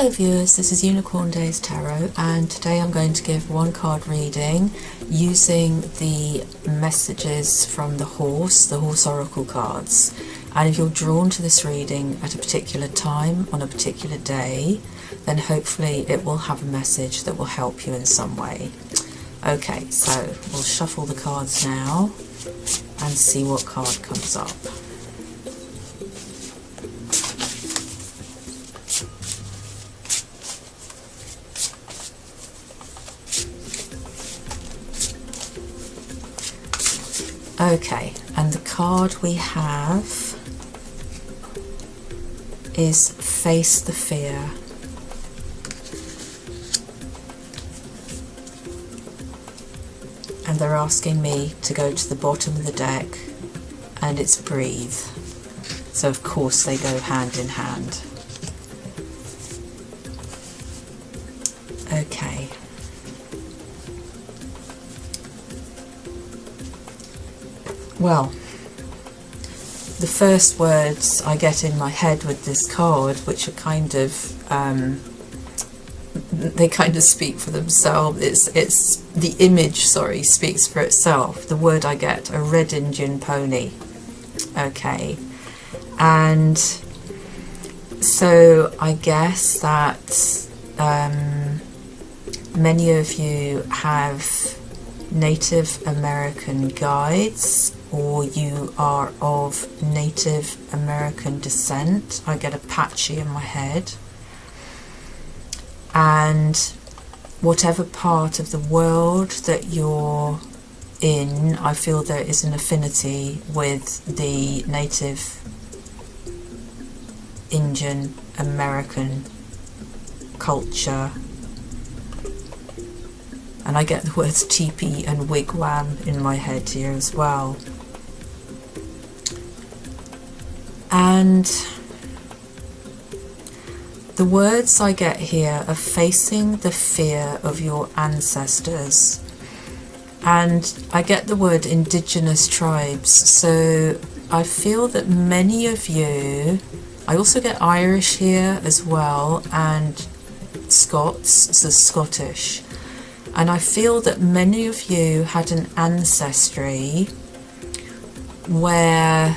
Hello viewers, this is Unicorn Days Tarot, and today I'm going to give one card reading using the messages from the horse oracle cards. And if you're drawn to this reading at a particular time on a particular day, then hopefully it will have a message that will help you in some way. Okay, so we'll shuffle the cards now and see what card comes up. Okay, and the card we have is Face the Fear. And they're asking me to go to the bottom of the deck, and it's Breathe. So of course they go hand in hand. Okay. Well, the first words I get in my head with this card, which are kind of, they kind of speak for themselves. It's the image, speaks for itself. The word I get, a red Indian pony. Okay, and so I guess that many of you have Native American guides, or you are of Native American descent. I get Apache in my head. And whatever part of the world that you're in, I feel there is an affinity with the Native Indian American culture. And I get the words teepee and wigwam in my head here as well. And the words I get here are facing the fear of your ancestors. And I get the word indigenous tribes. So I feel that many of you, I also get Irish here as well, and Scots, so Scottish. And I feel that many of you had an ancestry where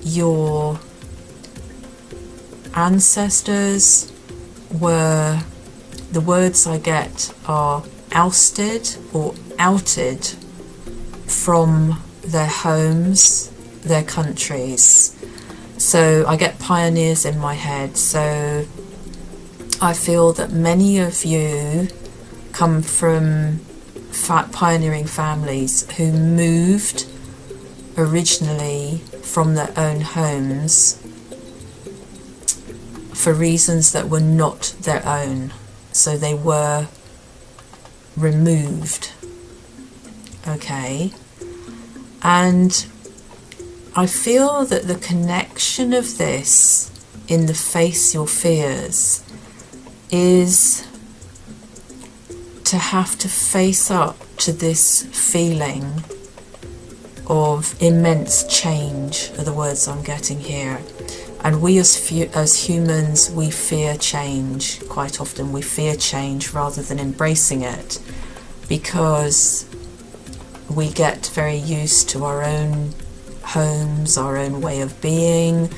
your ancestors were, the words I get are ousted or outed from their homes, their countries. So I get pioneers in my head. So I feel that many of you come from pioneering families who moved originally from their own homes for reasons that were not their own. So they were removed. Okay. And I feel that the connection of this in the Face Your Fears is to have to face up to this feeling of immense change, are the words I'm getting here. And we as humans, we fear change. Quite often we fear change rather than embracing it, because we get very used to our own homes, our own way of being.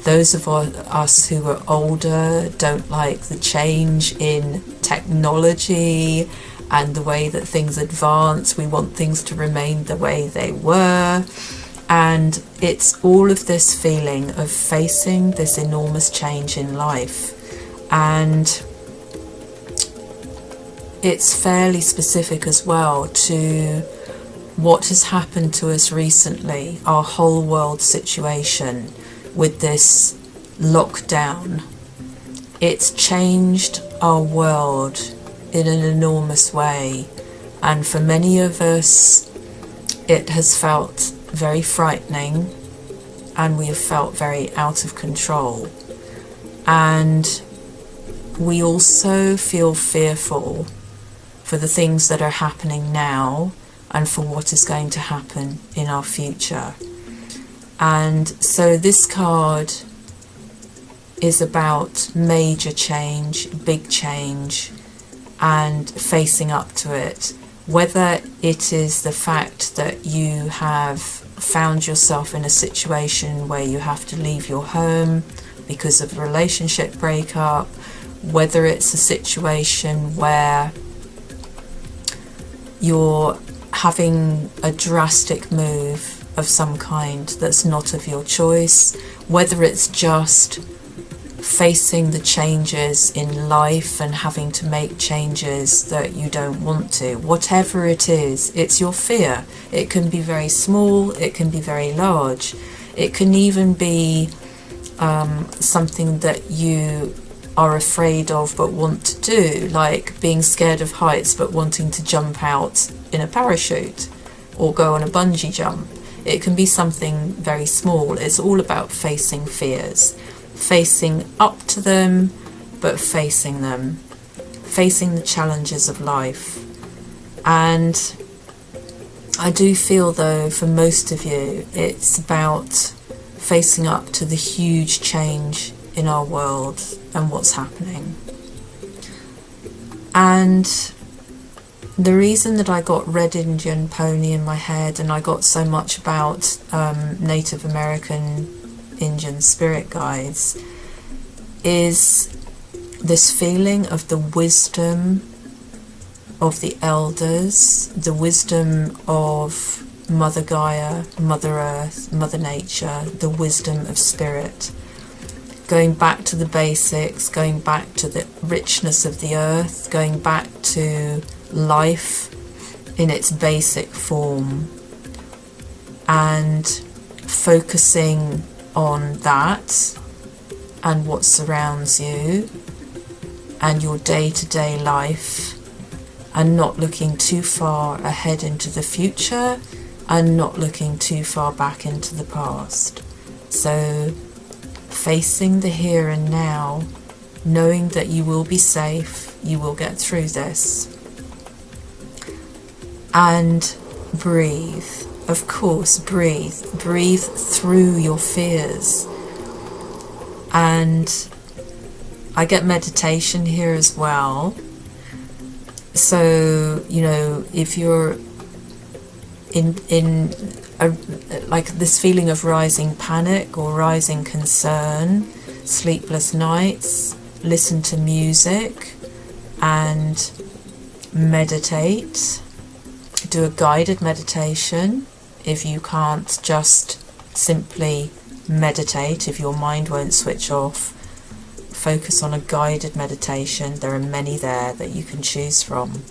Those of us who are older don't like the change in technology and the way that things advance. We want things to remain the way they were. And it's all of this feeling of facing this enormous change in life. And it's fairly specific as well to what has happened to us recently, our whole world situation with this lockdown. It's changed our world in an enormous way, and for many of us it has felt very frightening, and we have felt very out of control. And we also feel fearful for the things that are happening now and for what is going to happen in our future. And so this card is about major change, big change, and facing up to it. Whether it is the fact that you have found yourself in a situation where you have to leave your home because of a relationship breakup, whether it's a situation where you're having a drastic move of some kind that's not of your choice, whether it's just facing the changes in life and having to make changes that you don't want to, whatever it is, it's your fear. It can be very small, it can be very large, it can even be something that you are afraid of but want to do, like being scared of heights but wanting to jump out in a parachute or go on a bungee jump. It can be something very small. It's all about facing fears, facing up to them, but facing them, facing the challenges of life. And I do feel, though, for most of you, it's about facing up to the huge change in our world and what's happening. And the reason that I got Red Indian Pony in my head, and I got so much about Native American Indian spirit guides, is this feeling of the wisdom of the elders, the wisdom of Mother Gaia, Mother Earth, Mother Nature, the wisdom of spirit. Going back to the basics, going back to the richness of the earth, going back to life in its basic form, and focusing on that and what surrounds you and your day-to-day life, and not looking too far ahead into the future and not looking too far back into the past. So facing the here and now, knowing that you will be safe, you will get through this. And breathe. Of course, breathe through your fears. And I get meditation here as well. So, you know, if you're in a, like this feeling of rising panic or rising concern, sleepless nights, listen to music and meditate. Do a guided meditation. If you can't just simply meditate, if your mind won't switch off, focus on a guided meditation. There are many there that you can choose from.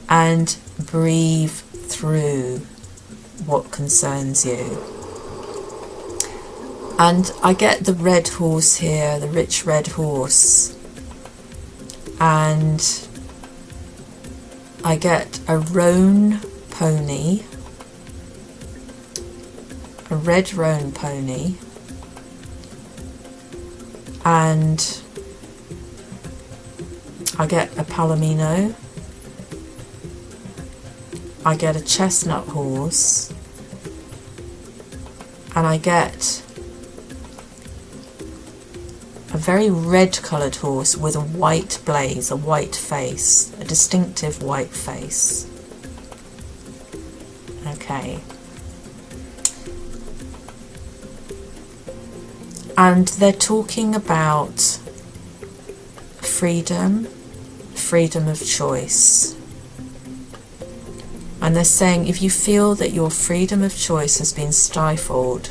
And breathe through what concerns you. And I get the red horse here, the rich red horse. And I get a roan pony, a red roan pony, and I get a palomino, I get a chestnut horse, and I get a very red coloured horse with a white blaze, a white face, a distinctive white face. Okay. And they're talking about freedom, freedom of choice. And they're saying if you feel that your freedom of choice has been stifled,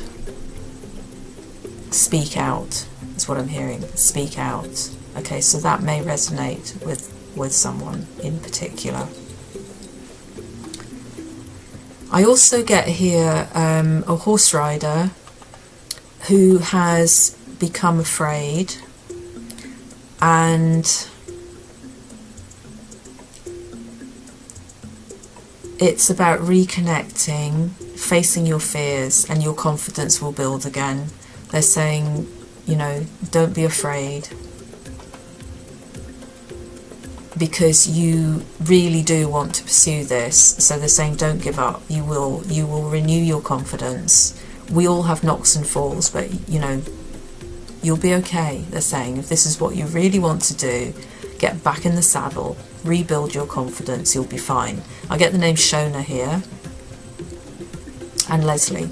speak out. Is what I'm hearing. Speak out. Okay, so that may resonate with someone in particular. I also get here a horse rider who has become afraid, and it's about reconnecting, facing your fears, and your confidence will build again. They're saying, you know, don't be afraid, because you really do want to pursue this. So they're saying don't give up. You will renew your confidence. We all have knocks and falls, but you know, You'll be okay, they're saying. If this is what you really want to do, get back in the saddle, rebuild your confidence, you'll be fine. I get the name Shona here, and Leslie.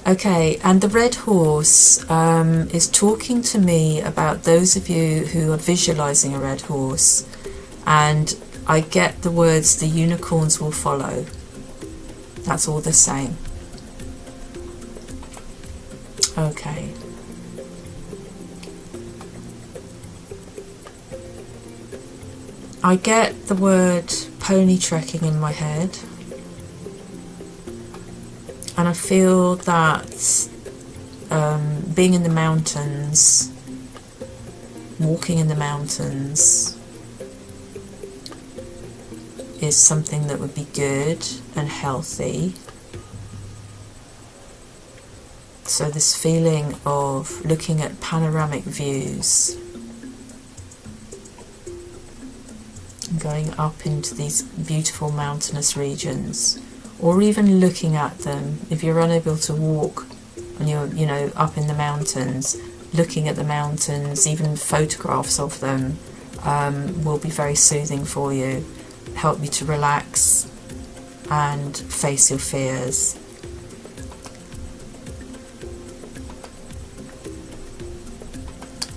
Okay, and the red horse is talking to me about those of you who are visualizing a red horse, and I get the words, the unicorns will follow. That's all they're saying. Okay. I get the word pony trekking in my head, and I feel that being in the mountains, walking in the mountains, is something that would be good and healthy. So this feeling of looking at panoramic views, going up into these beautiful mountainous regions, or even looking at them. If you're unable to walk and you're up in the mountains, looking at the mountains, even photographs of them, will be very soothing for you, help you to relax and face your fears.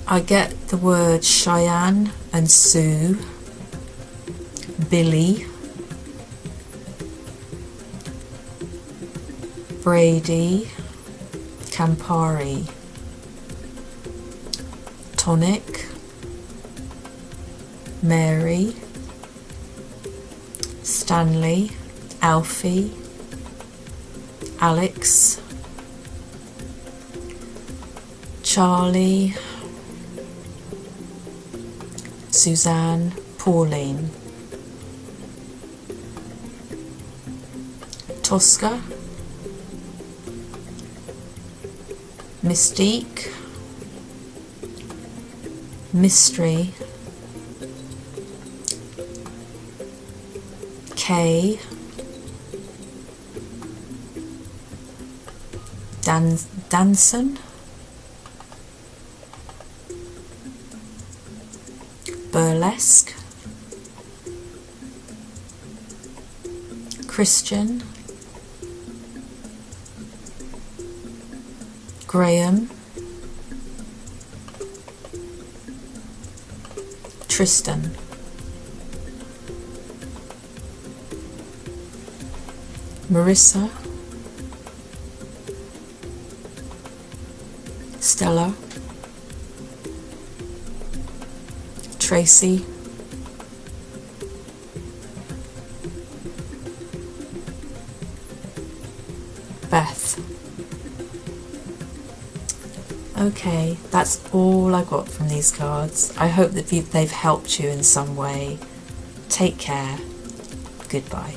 I get the word Cheyenne and Sioux, Billy, Brady, Campari, Tonic, Mary, Stanley, Alfie, Alex, Charlie, Suzanne, Pauline, Tosca, Mystique, Mystery, Kay, Danson, Burlesque, Christian, Graham, Tristan, Marissa, Stella, Tracy, Beth. Okay, that's all I got from these cards. I hope that they've helped you in some way. Take care. Goodbye.